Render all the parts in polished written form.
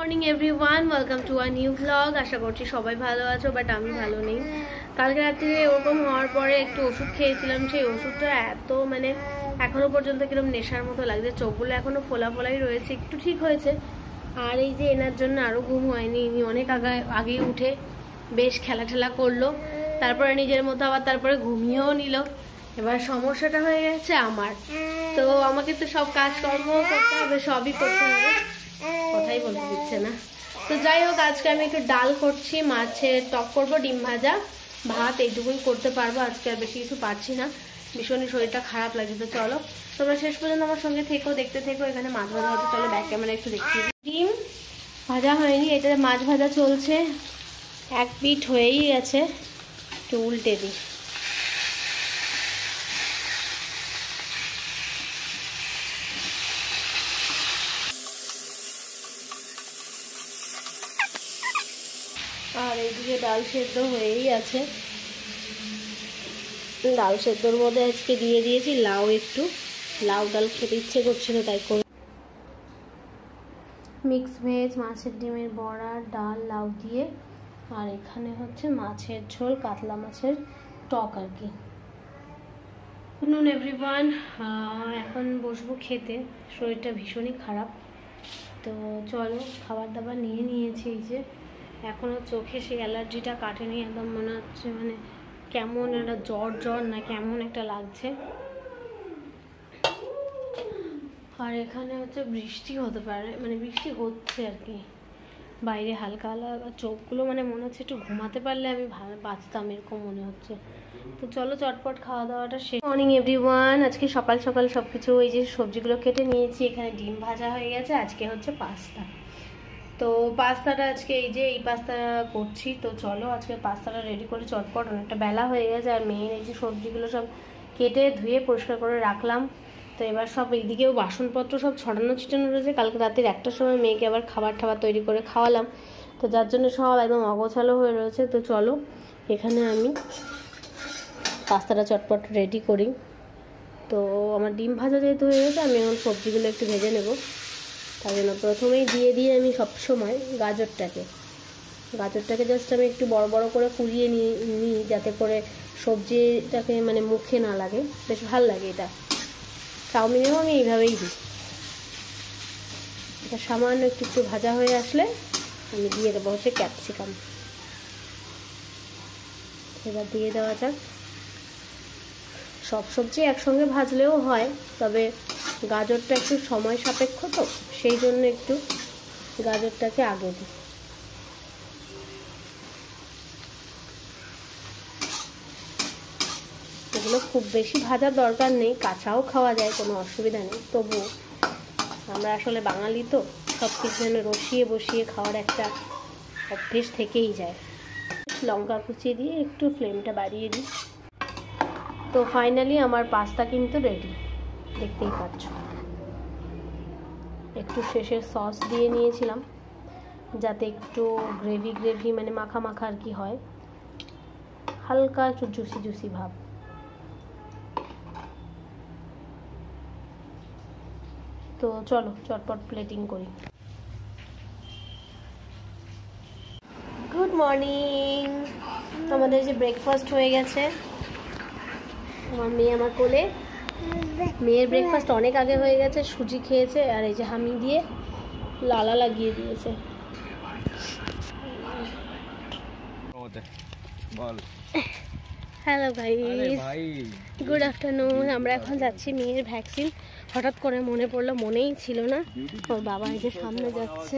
Morning everyone, welcome to a new blog. আশা করছি সবাই ভালো আছো, বাট আমি ভালো নেই। কালকে রাত্রে ওরকম হওয়ার পরে একটু ওষুধ খেয়েছিলাম, সেই ওষুধটা এত এখনো পর্যন্ত কিরকম নেশার মতো লাগছে, চোখগুলো এখনো ফোলা ফোলাই রয়েছে, একটু ঠিক হয়েছে। আর এই যে এনার জন্য আরও ঘুম হয়নি, ইনি অনেক আগেই উঠে বেশ খেলা করলো, তারপরে নিজের মতো আবার তারপরে ঘুমিয়েও নিল। এবার সমস্যাটা হয়ে গেছে আমার, তো আমাকে তো সব কাজকর্ম করতে হবে, সবই করতে হবে, কথাই বলতে দিচ্ছে না। তো যাই হোক, আজকে আমি একটু ডাল করছি, মাছের টক করবো, ডিম ভাজা, ভাত, এইটুকুই করতে পারবো আজকে, আর বেশি কিছু পারছি না, ভীষণই শরীরটা খারাপ লাগছে। তো চলো তোমরা শেষ পর্যন্ত আমার সঙ্গে থেকো, দেখতে থেকো। এখানে মাছ ভাজা হতে, চলো ব্যাক ক্যামেরা একটু দেখছি। ডিম ভাজা হয়নি, এটা মাছ ভাজা চলছে, এক পিঠ হয়েই গেছে, একটু উল্টে দিই। আর এইদিকে ডাল সেদ্ধ হয়েই আছে, ডাল সেদ্ধর মধ্যে আজকে দিয়ে দিয়েছি লাউ, একটু লাউ ডাল খেতে ইচ্ছে করছিল তাই করে। মিক্স ভেজ, মাছের ডিমের বড়া, ডাল, লাউ দিয়ে, আর এখানে হচ্ছে মাছের ঝোল, কাতলা মাছের টক আর কি। গুড নুন এভরিওয়ান, এখন বসবো খেতে, শরীরটা ভীষণই খারাপ। তো চলো, খাবার দাবার নিয়ে নিয়েছি, এই যে এখনও চোখে সেই অ্যালার্জিটা কাটেনি, একদম মনে হচ্ছে কেমন একটা জ্বর না কেমন একটা লাগছে। আর এখানে হচ্ছে বৃষ্টি হতে পারে, বৃষ্টি হচ্ছে আর কি বাইরে, হালকা হালকা, চোখগুলো মনে হচ্ছে একটু ঘুমাতে পারলে আমি বাঁচতাম, এরকম মনে হচ্ছে। তো চলো চটপট খাওয়া দাওয়াটা শেষ। মর্নিং এভরিওয়ান, আজকে সকাল সকাল সব কিছু, এই যে সবজিগুলো কেটে নিয়েছি, এখানে ডিম ভাজা হয়ে গেছে, আজকে হচ্ছে পাস্তা। তো পাস্তাটা আজকে এই পাস্তা করছি। তো চলো আজকে পাস্তাটা রেডি করে চটপট, অনেকটা বেলা হয়ে গেছে, আর মেয়ের এই যে সবজিগুলো সব কেটে ধুয়ে পরিষ্কার করে রাখলাম। তো এবার সব এইদিকেও বাসনপত্র সব ছড়ানো ছিটানো রয়েছে, কালকে রাতের 1টার সময় মেয়েকে আবার খাবার তৈরি করে খাওয়ালাম, তো যার জন্য সব একদম অগোছালো হয়ে রয়েছে। তো চলো এখানে আমি পাস্তাটা চটপট রেডি করি। তো আমার ডিম ভাজা যেহেতু হয়ে গেছে, আমি এখন সবজিগুলো একটু ভেজে নেব। তার জন্য প্রথমেই দিয়ে আমি সবসময় গাজরটাকে জাস্ট আমি একটু বড় বড় করে কুড়িয়ে নিই, যাতে করে সবজিটাকে মুখে না লাগে, বেশ ভালো লাগে। এটা চাউমিনেও আমি এইভাবেই দিই। এটা সামান্য একটু ভাজা হয়ে আসলে আমি দিয়ে দেবো হচ্ছে ক্যাপসিকাম। এবার দিয়ে দেওয়া যাক, সব সবজি একসঙ্গে ভাজলেও হয়, তবে গাজরটা একটু সময় সাপেক্ষ, তো সেই জন্য একটু গাজরটাকে আগে দিই। এগুলো খুব বেশি ভাজার দরকার নেই, কাঁচাও খাওয়া যায়, কোনো অসুবিধা নেই। তবু আমরা আসলে বাঙালি, তো সব কিছু যেন রসিয়ে বসিয়ে খাওয়ার একটা অভ্যেস থেকেই যায়। লঙ্কা কুচিয়ে দিয়ে একটু ফ্লেমটা বাড়িয়ে দিই। তো ফাইনালি আমার পাস্তা কিন্তু রেডি, দেখতেই পাচ্ছ। একটু শেষে সস দিয়ে নিয়েছিলাম, যাতে একটু গ্রেভি মাখা মাখা আর কি হয়, হালকা একটু জুসি ভাব। তো চলো চটপট প্লেটিং করি। গুড মর্নিং, আমাদের যে ব্রেকফাস্ট হয়ে গেছে, আমার মেয়ে আমার কোলে, মেয়ের ব্রেকফাস্ট অনেক আগে হয়ে গেছে, সুজি খেয়েছে, আর এই যে হামি দিয়ে লালা লাগিয়ে দিয়েছে। হ্যালো ভাই, গুড আফটারনুন। আমরা এখন যাচ্ছি মেয়ের ভ্যাকসিন, হঠাৎ করে মনে পড়লো, মনেই ছিল না। ওর বাবা এই যে সামনে যাচ্ছে,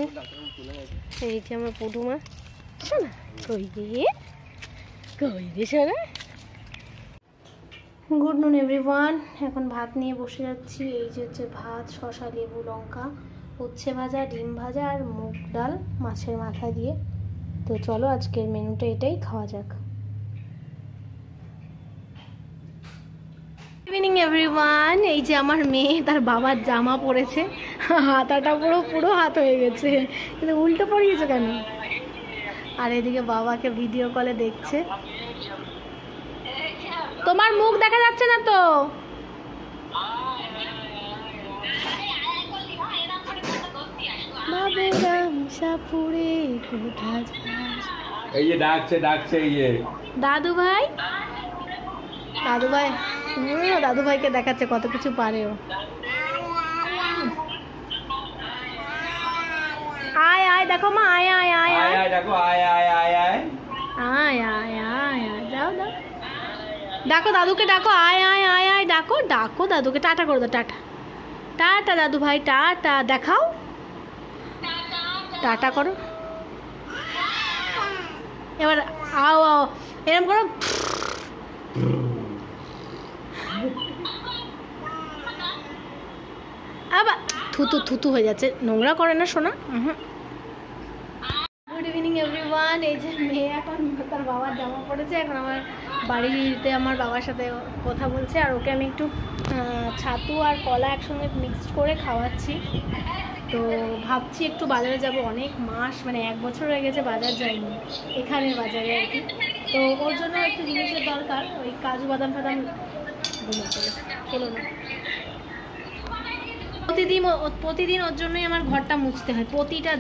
এই যে আমার পুটুমা, শোনা কই দিয়ে শোনা। গুড নুন এভরিওয়ান, এখন ভাত নিয়ে বসে যাচ্ছি। এই যে হচ্ছে ভাত, শসা, লেবু, লঙ্কা, উচ্ছে ভাজা, ডিম ভাজা, আর মুগ ডাল মাছের মাথা দিয়ে। তো চলো আজকের মেনুটা এটাই, খাওয়া যাক। ইভিনিং এভরিওয়ান, এই যে আমার মেয়ে তার বাবার জামা পরেছে, হাতাটা পুরো হাত হয়ে গেছে, কিন্তু উল্টো পড়িয়েছে কেন? আর এদিকে বাবাকে ভিডিও কলে দেখছে। তোমার মুখ দেখা যাচ্ছে না তো। বাবেরাম সাপুরে কোথা যাস। এই যে ডাকছে এই যে দাদু ভাই, দাদু ভাই, দাদু ভাইকে দেখাচ্ছে কত কিছু পারে ও। আয় আয় দেখো মা, আয় আয় আয় আয় আয় দেখো, আয় আয় আয় আয় আয় আয় আয় আয়, যাও দাও, ডাকো দাদুকে, ডাকো, আয় আয় আয় আয়, ডাকো ডাকো দাদুকে, টাটা করে দাও, টাটা টাটা দাদু ভাই, টাটা দেখাও, টাটা করো। এবার আও আও এরম করো। আবার থুতু থুতু হয়ে যাচ্ছে, নোংরা করে না শোনা। Good evening everyone. এই যে মেয়ে এখন তার বাবার জামা পড়েছে, এখন আমার বাড়িতে আমার বাবার সাথে কথা বলছে, আর ওকে আমি একটু ছাতু আর কলা একসঙ্গে মিক্সড করে খাওয়াচ্ছি। তো ভাবছি একটু বাজারে যাব, অনেক মাস মানে 1 বছর হয়ে গেছে বাজার যাইনি, এখানের বাজারে আর কি। তো ওর জন্য একটু জিনিসের দরকার, ওই কাজু বাদাম ফাদাম খেলো না। প্রতিদিন ওর জন্যই আমার ঘরটা মুছতে হয়, প্রতিটা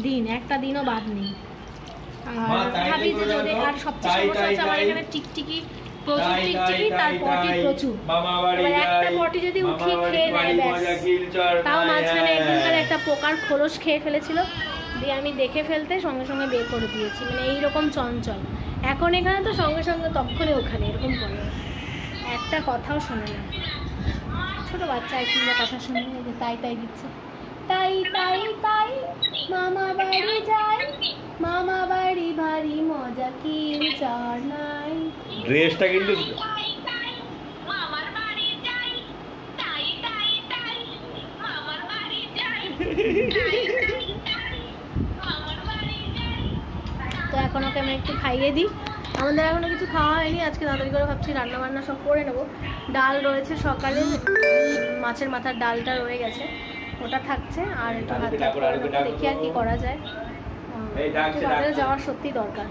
দিন, একটা দিনও বাদ নেই। আর ভাবি যে যদি, আর সবচেয়ে সমস্যা হচ্ছে আমার এখানে টিকটিকি প্রচুর, টিকটিকি তার পটি প্রচুর। এবার একটা পটি যদি উঠিয়ে খেয়ে নেয় ব্যাস। তাও মাঝখানে একদিনকার একটা পোকার খোলস খেয়ে ফেলেছিল, দিয়ে আমি দেখে ফেলতে সঙ্গে সঙ্গে বের করে দিয়েছি, মানে এইরকম চঞ্চল। এখন এখানে তো সঙ্গে সঙ্গে তখনই ওখানে এরকম করে, একটা কথাও শোনে না। ছোট বাচ্চা কিংবা কথা শুনে যে তাই তাই দিচ্ছে, তাই তাই তাই মামা বাড়ি যাই, মামা বাড়ি ভারী মজা কি চার নাই। ড্রেসটা কিন্তু তো এখন ওকে আমি একটু খাইয়ে দিই। আমাদের এখনো কিছু খাওয়া হয়নি, আজকে তাড়াতাড়ি করে ভাবছি রান্না বান্না সব করে নেবো। ডাল রয়েছে, সকালে মাছের মাথার ডালটা রয়ে গেছে, ওটা থাকছে, আর একটু ভাত দেখি আর কি করা যায়। বাজারে যাওয়ার সত্যি দরকার।